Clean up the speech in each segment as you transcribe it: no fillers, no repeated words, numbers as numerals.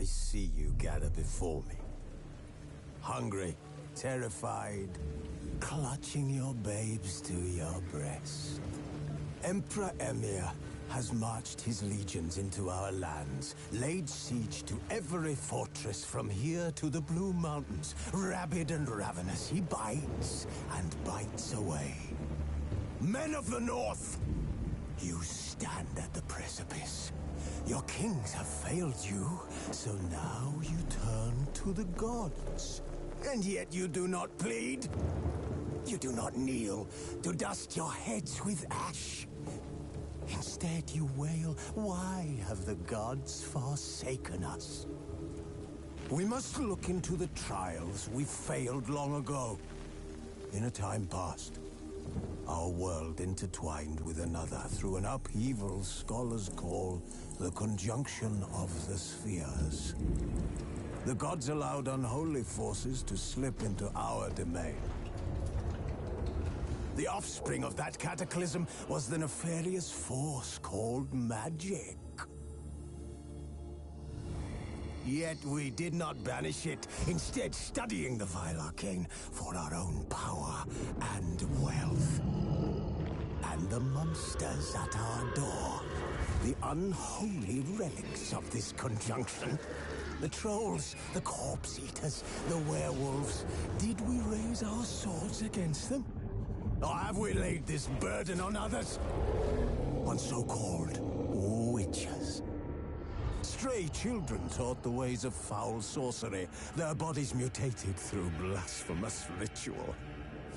I see you gather before me. Hungry, terrified, clutching your babes to your breast. Emperor Emir has marched his legions into our lands, laid siege to every fortress from here to the Blue Mountains. Rabid and ravenous, he bites and bites away. Men of the North, you stand at the precipice. Your kings have failed you, so now you turn to the gods. And yet you do not plead. You do not kneel to dust your heads with ash. Instead you wail, why have the gods forsaken us? We must look into the trials we failed long ago. In a time past, our world intertwined with another through an upheaval scholars call the conjunction of the spheres. The gods allowed unholy forces to slip into our domain. The offspring of that cataclysm was the nefarious force called magic. Yet we did not banish it, instead studying the vile arcane for our own power and wealth. And the monsters at our door, the unholy relics of this conjunction. The trolls, the corpse eaters, the werewolves. Did we raise our swords against them? Or have we laid this burden on others? On so-called witches. Stray children taught the ways of foul sorcery, their bodies mutated through blasphemous ritual.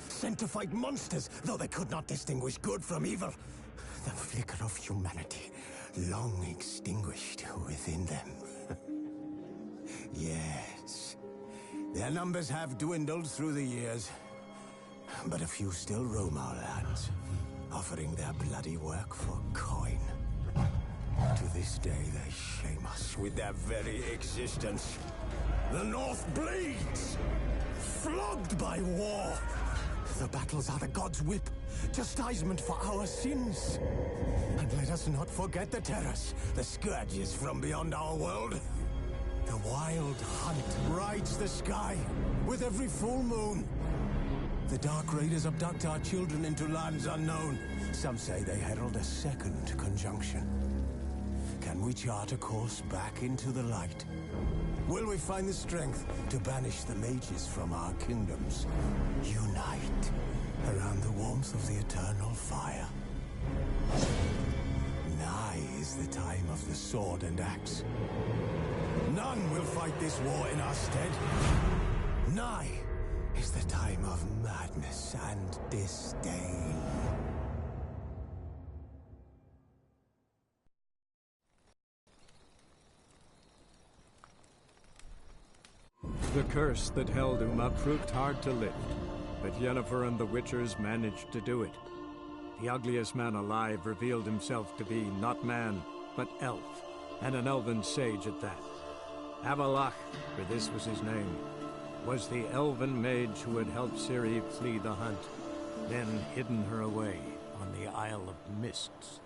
Sent to fight monsters, though they could not distinguish good from evil. The flicker of humanity, long extinguished within them. Yes, their numbers have dwindled through the years. But a few still roam our lands, offering their bloody work for coin. To this day, they shame us with their very existence. The North bleeds, flogged by war. The battles are the gods' whip, chastisement for our sins. And let us not forget the terrors, the scourges from beyond our world. The wild hunt rides the sky with every full moon. The Dark Raiders abduct our children into lands unknown. Some say they herald a second conjunction. Can we chart a course back into the light? Will we find the strength to banish the mages from our kingdoms? Unite around the warmth of the eternal fire. Nigh is the time of the sword and axe. None will fight this war in our stead. Nigh is the time of madness and disdain. The curse that held Uma proved hard to lift, but Yennefer and the Witchers managed to do it. The ugliest man alive revealed himself to be not man, but elf, and an elven sage at that. Avalach, for this was his name, was the elven mage who had helped Ciri flee the hunt, then hidden her away on the Isle of Mists.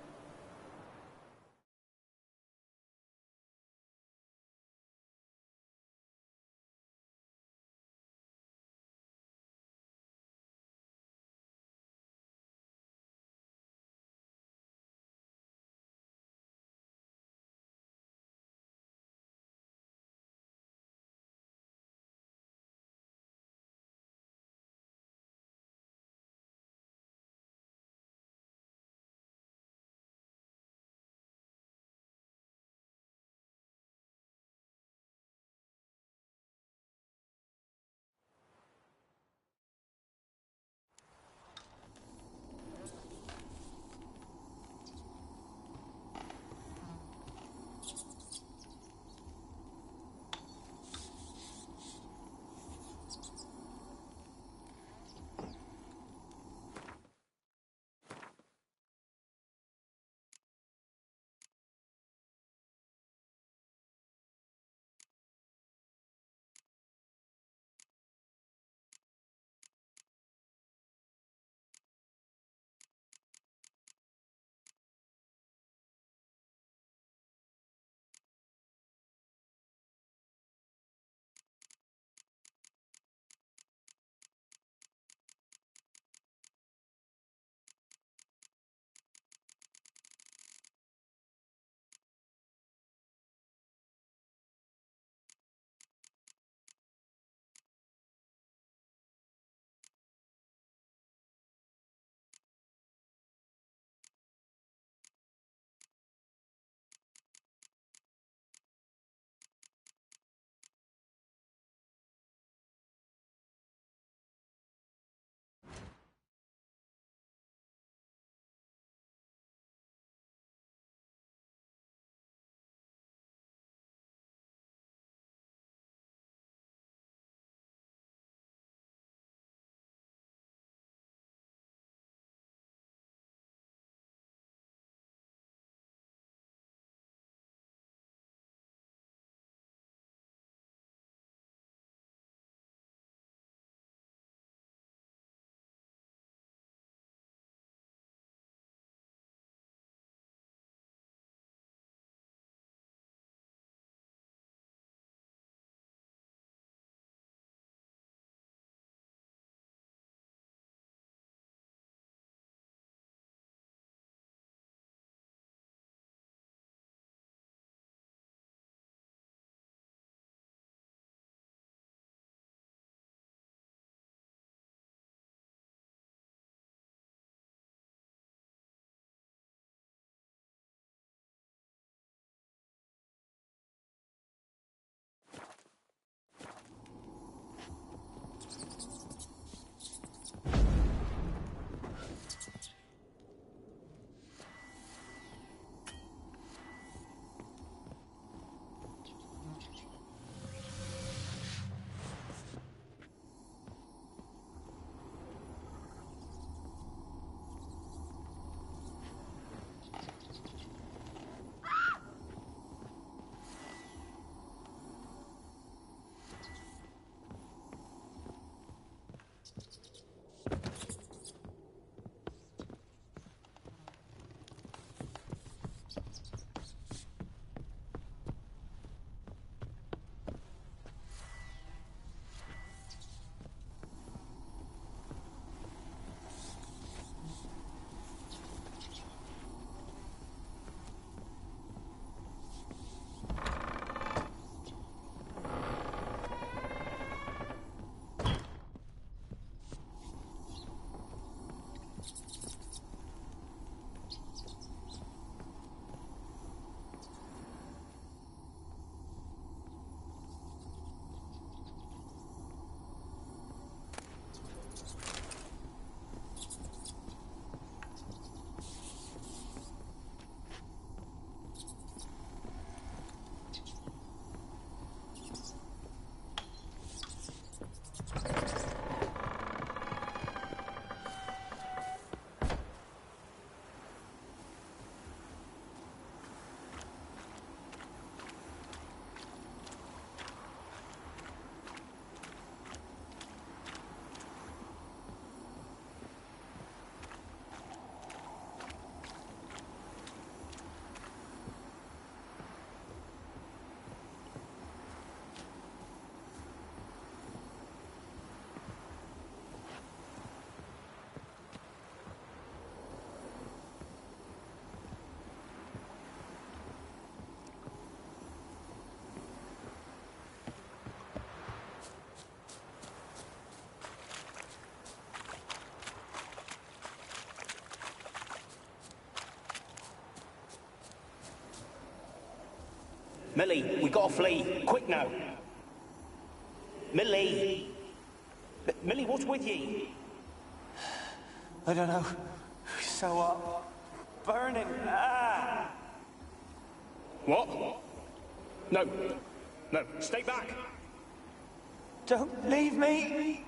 Millie, we gotta flee. Quick now. Millie! Millie, what's with ye? I don't know. So, burning. Ah! What? No. No, stay back. Don't leave me!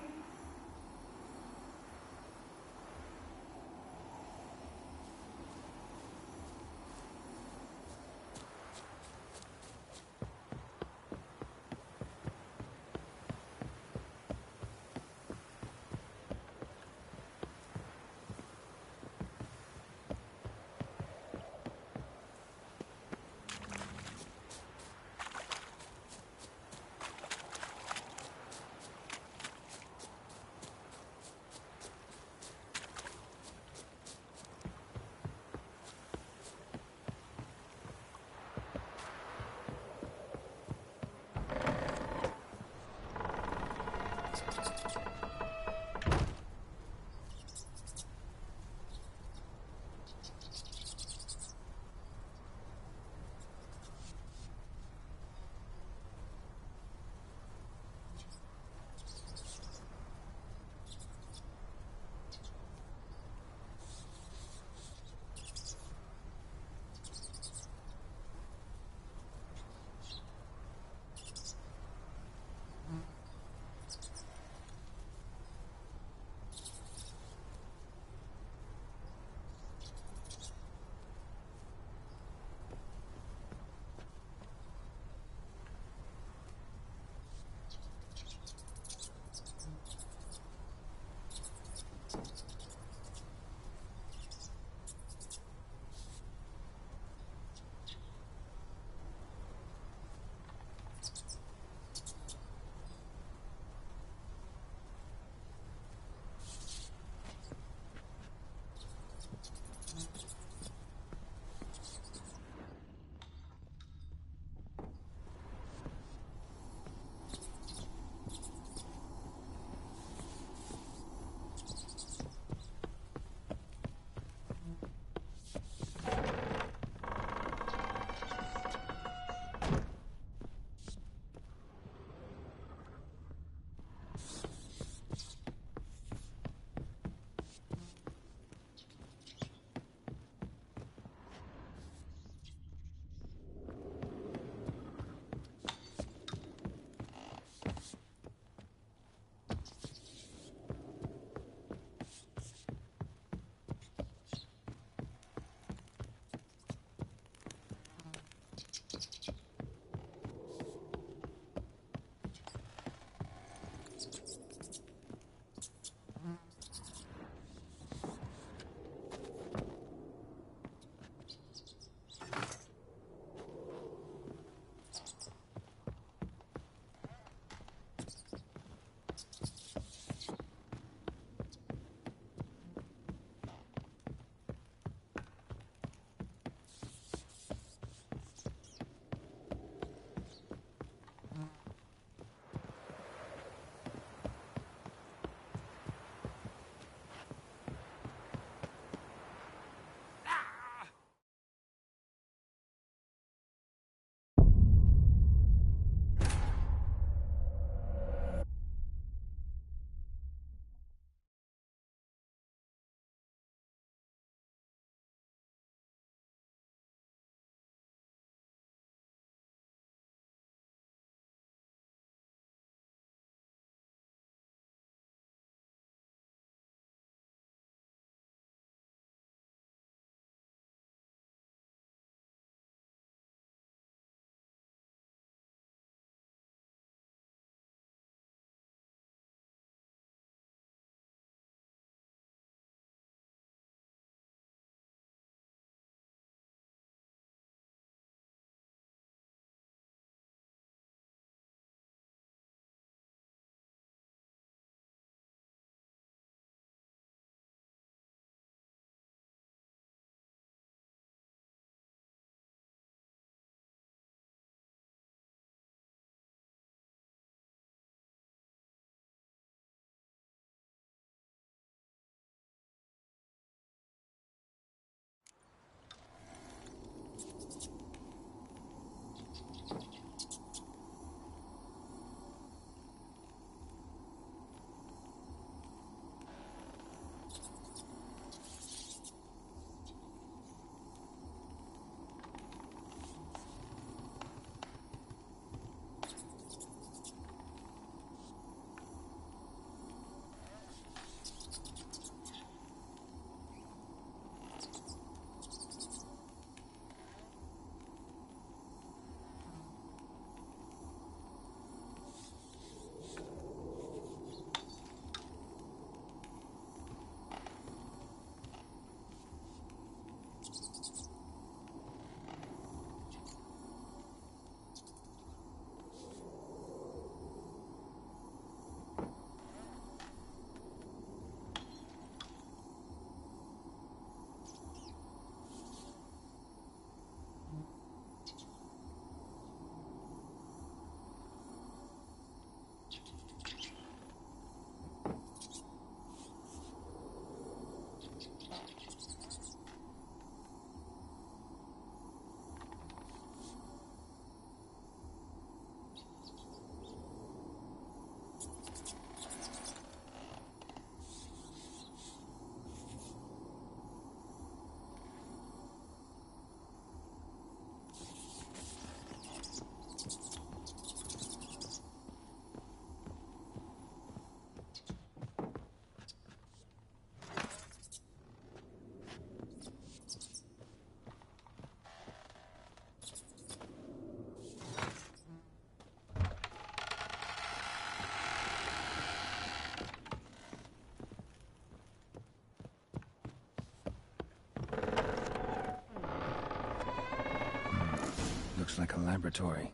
Looks like a laboratory.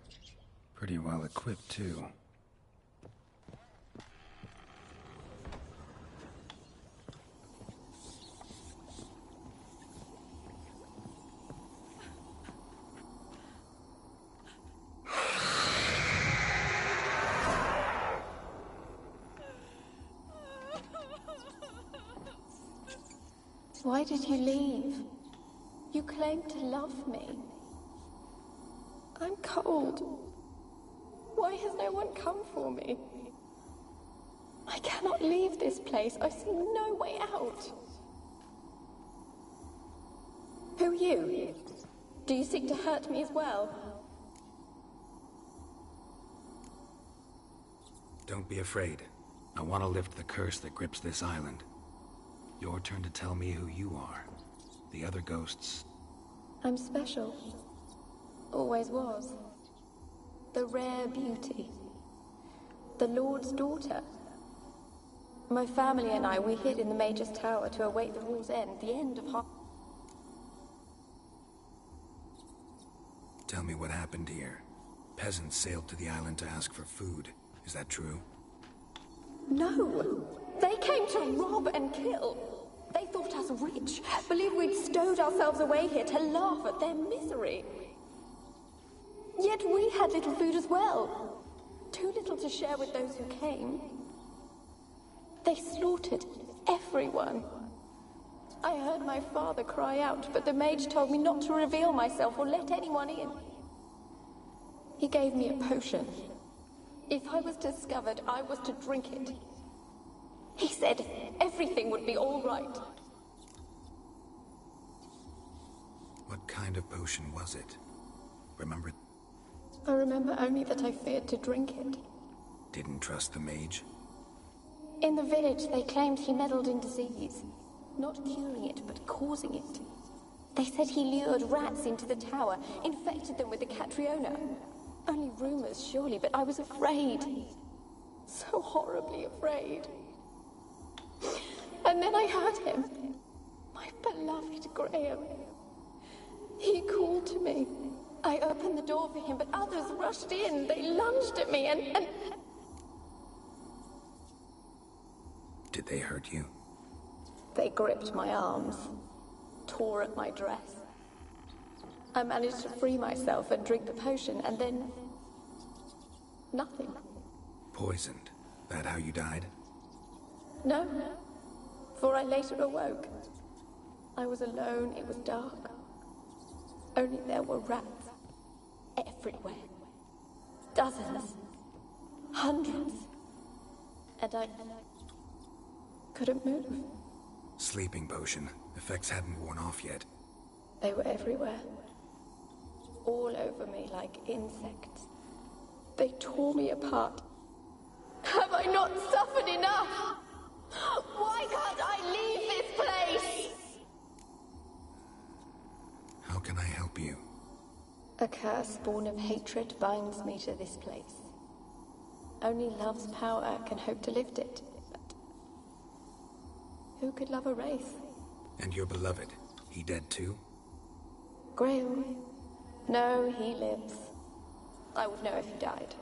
Pretty well equipped, too. Why did you leave? You claimed to love me. I'm cold. Why has no one come for me? I cannot leave this place. I see no way out. Who are you? Do you seek to hurt me as well? Don't be afraid. I want to lift the curse that grips this island. Your turn to tell me who you are. The other ghosts. I'm special. Always was. The rare beauty. The Lord's daughter. My family and I, we hid in the Major's Tower to await the war's end, the end of Tell me what happened here. Peasants sailed to the island to ask for food. Is that true? No! They came to rob and kill. They thought us rich, believed we'd stowed ourselves away here to laugh at their misery. Yet we had little food as well. Too little to share with those who came. They slaughtered everyone. I heard my father cry out, but the mage told me not to reveal myself or let anyone in. He gave me a potion. If I was discovered, I was to drink it. He said everything would be all right. What kind of potion was it? Remember? I remember only that I feared to drink it. Didn't trust the mage? In the village, they claimed he meddled in disease. Not curing it, but causing it. They said he lured rats into the tower, infected them with the Catriona. Only rumors, surely, but I was afraid. So horribly afraid. And then I heard him. My beloved Graham. He called to me. I opened the door for him, but others rushed in. They lunged at me and... Did they hurt you? They gripped my arms, tore at my dress. I managed to free myself and drink the potion, and then... nothing. Poisoned? That how you died? No, for I later awoke. I was alone, it was dark. Only there were rats. Everywhere. Dozens. Hundreds. And I... couldn't move. Sleeping potion. Effects hadn't worn off yet. They were everywhere. All over me like insects. They tore me apart. Have I not suffered enough? Why can't I leave this place? How can I help you? A curse born of hatred binds me to this place. Only love's power can hope to lift it. But who could love a race? And your beloved, he dead too? Graham? No, he lives. I would know if he died.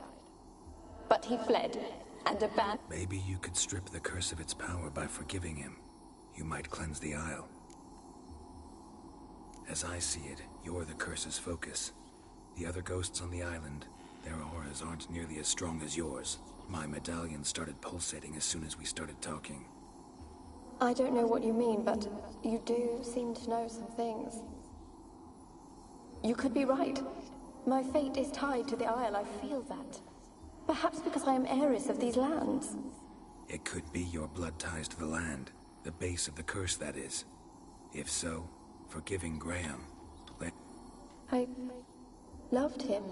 But he fled and abandoned. Maybe you could strip the curse of its power by forgiving him. You might cleanse the Isle. As I see it, you're the curse's focus. The other ghosts on the island, their auras aren't nearly as strong as yours. My medallion started pulsating as soon as we started talking. I don't know what you mean, but you do seem to know some things. You could be right. My fate is tied to the Isle, I feel that. Perhaps because I am heiress of these lands. It could be your blood ties to the land. The base of the curse, that is. If so, forgiving Graham, I loved him.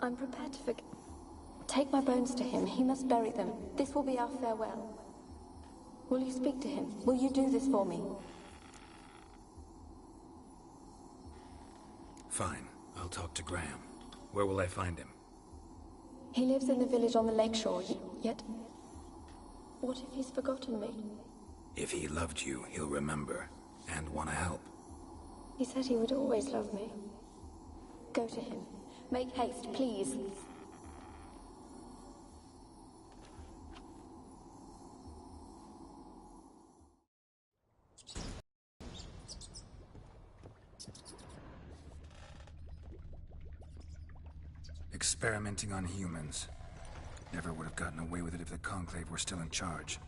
I'm prepared to forgive. Take my bones to him. He must bury them. This will be our farewell. Will you speak to him? Will you do this for me? Fine. I'll talk to Graham. Where will I find him? He lives in the village on the lakeshore, yet... what if he's forgotten me? If he loved you, he'll remember, and want to help. He said he would always love me. Go to him. Make haste, please. Experimenting on humans. Never would have gotten away with it if the Conclave were still in charge.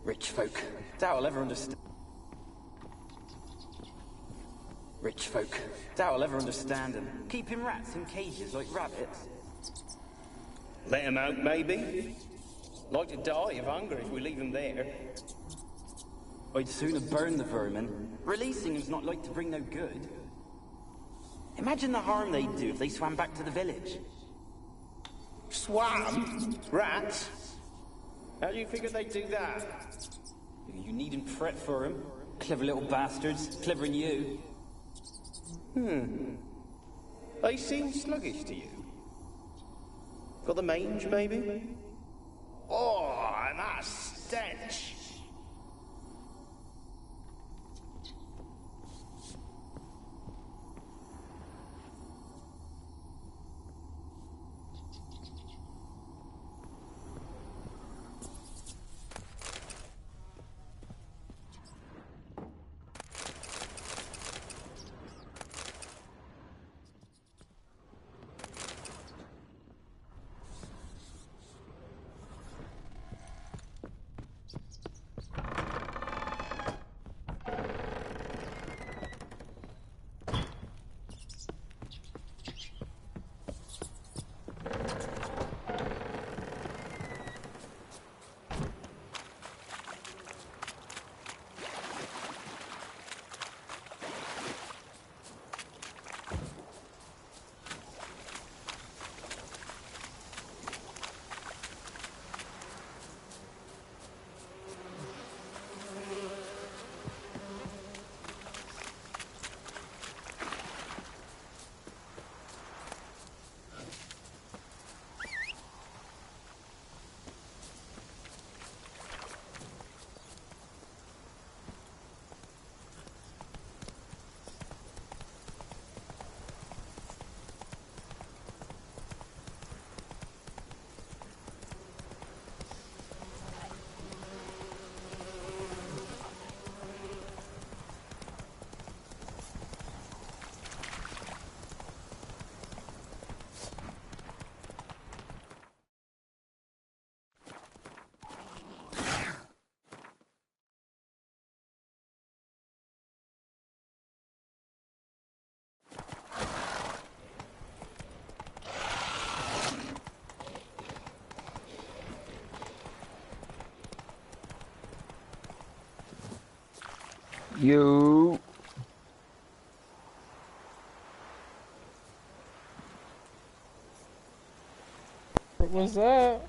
Rich folk. Doubt I'll ever understand. Rich folk. Doubt I'll ever understand them. Keeping rats in cages like rabbits. Let them out, maybe. Like to die of hunger if we leave them there. I'd sooner burn the vermin. Releasing them's not like to bring no good. Imagine the harm they'd do if they swam back to the village. Swam? Rats? How do you figure they'd do that? You needn't fret for them. Clever little bastards. Clever than you. They seem sluggish to you. Got the mange, maybe? Oh, and that stench! You. What's up?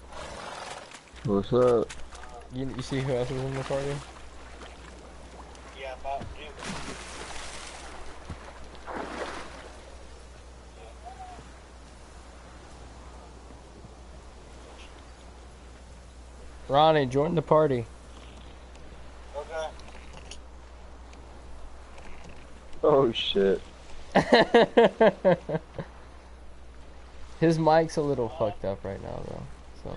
What's up? You see who else was in the party? Yeah, about you. Ronnie, join the party. Okay. Oh shit. His mic's a little fucked up right now, though. So.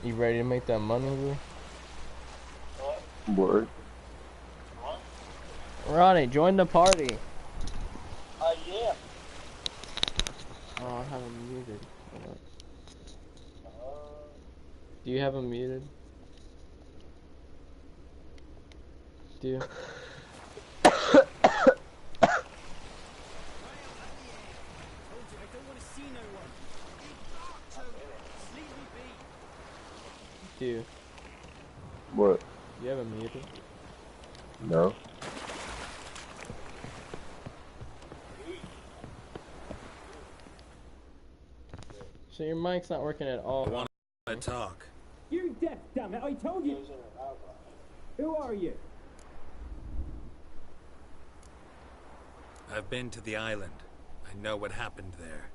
You ready to make that money, bro? Word. Ronnie, join the party. Yeah. Oh, I have him muted. Do you have him muted? Do you? Do you? What? You have him muted? No. So your mic's not working at all. I want to talk. You're deaf, damn it! I told you. Who are you? I've been to the island. I know what happened there.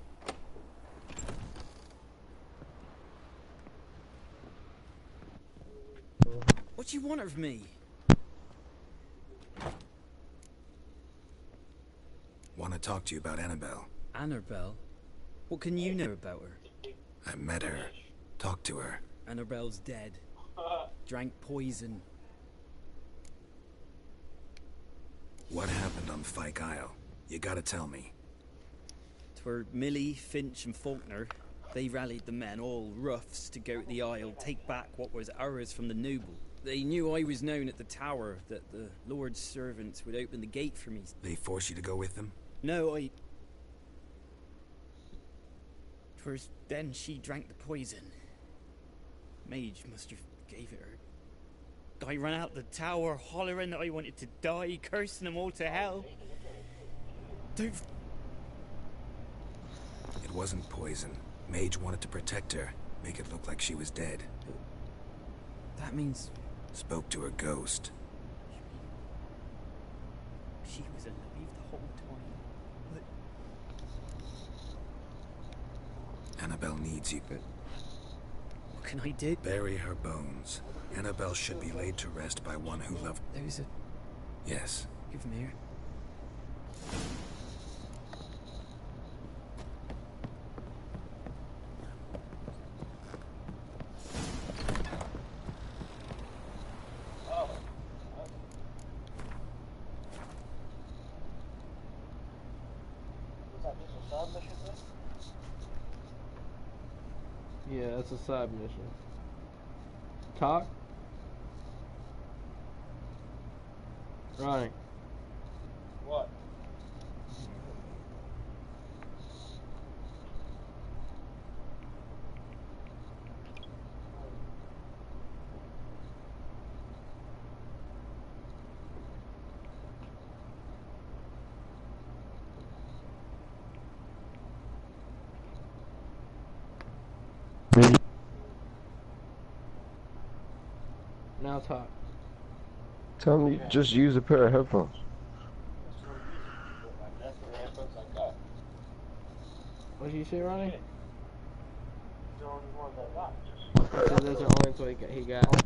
What do you want of me? Want to talk to you about Annabelle. Annabelle? What can you know about her? I met her. Talked to her. Annabelle's dead. Drank poison. What happened on Fyke Isle? You gotta tell me. 'Twere Millie, Finch and Faulkner. They rallied the men, all roughs, to go to the Isle, take back what was ours from the noble. They knew I was known at the tower, that the Lord's servants would open the gate for me. They force you to go with them? No, 'Twas then she drank the poison. Mage must have gave it her. I ran out the tower, hollering that I wanted to die, cursing them all to hell. Don't... It wasn't poison. Mage wanted to protect her, make it look like she was dead. That means... Spoke to her ghost. She was alive the whole time. But... Annabelle needs you. What can I do? Bury her bones. Annabelle should be laid to rest by one who loved... There's a... Yes. Give me here. Yeah, that's a side mission. Talk? Ronnie. What? Now talk. Tell me, just use a pair of headphones. What did you say, Ronnie? The only one that got. So those are only two he got.